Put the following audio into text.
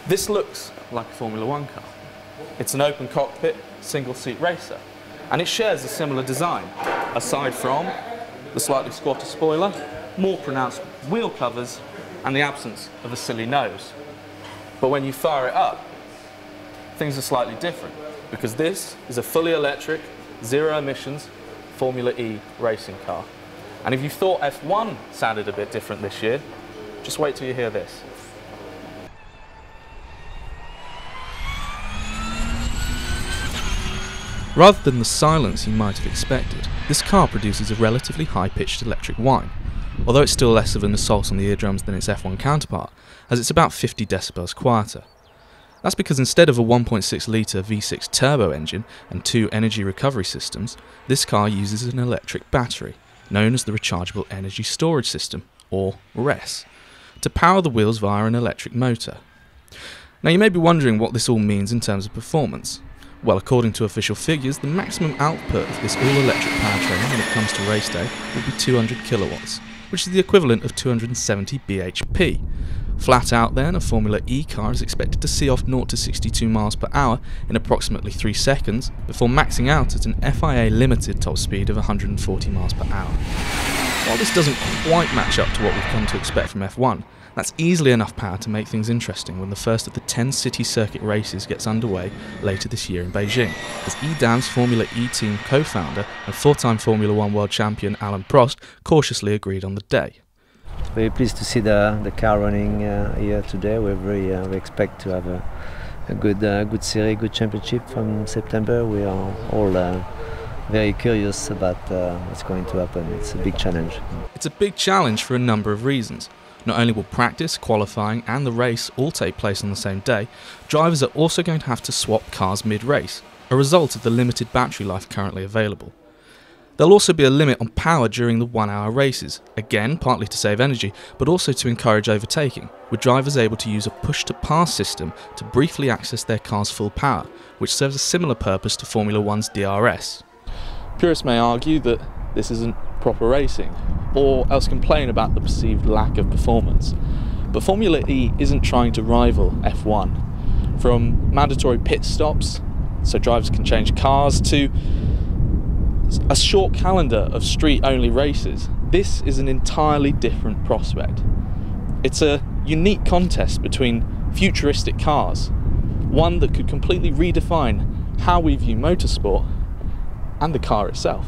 This looks like a Formula One car. It's an open cockpit, single-seat racer, and it shares a similar design, aside from the slightly squatter spoiler, more pronounced wheel covers, and the absence of a silly nose. But when you fire it up, things are slightly different, because this is a fully electric, zero-emissions Formula E racing car. And if you thought F1 sounded a bit different this year, just wait till you hear this. Rather than the silence you might have expected, this car produces a relatively high-pitched electric whine, although it's still less of an assault on the eardrums than its F1 counterpart, as it's about 50 decibels quieter. That's because instead of a 1.6 litre V6 turbo engine and 2 energy recovery systems, this car uses an electric battery, known as the Rechargeable Energy Storage System, or RES, to power the wheels via an electric motor. Now you may be wondering what this all means in terms of performance. Well, according to official figures, the maximum output of this all-electric powertrain when it comes to race day will be 200 kilowatts, which is the equivalent of 270 bhp. Flat out then, a Formula E car is expected to see off 0 to 62 miles per hour in approximately 3 seconds before maxing out at an FIA limited top speed of 140 miles per hour. While this doesn't quite match up to what we've come to expect from F1, that's easily enough power to make things interesting when the first of the 10 city circuit races gets underway later this year in Beijing, as Edam's Formula E team co-founder and 4-time Formula One world champion Alain Prost cautiously agreed on the day. Very pleased to see the car running here today. We expect to have a good series, good championship from September. We are all very curious about what's going to happen. It's a big challenge. It's a big challenge for a number of reasons. Not only will practice, qualifying and the race all take place on the same day, drivers are also going to have to swap cars mid-race, a result of the limited battery life currently available. There'll also be a limit on power during the 1-hour races, again partly to save energy, but also to encourage overtaking, with drivers able to use a push-to-pass system to briefly access their car's full power, which serves a similar purpose to Formula One's DRS. Purists may argue that this isn't proper racing, or else complain about the perceived lack of performance. But Formula E isn't trying to rival F1. From mandatory pit stops, so drivers can change cars, to a short calendar of street-only races, this is an entirely different prospect. It's a unique contest between futuristic cars, one that could completely redefine how we view motorsport and the car itself.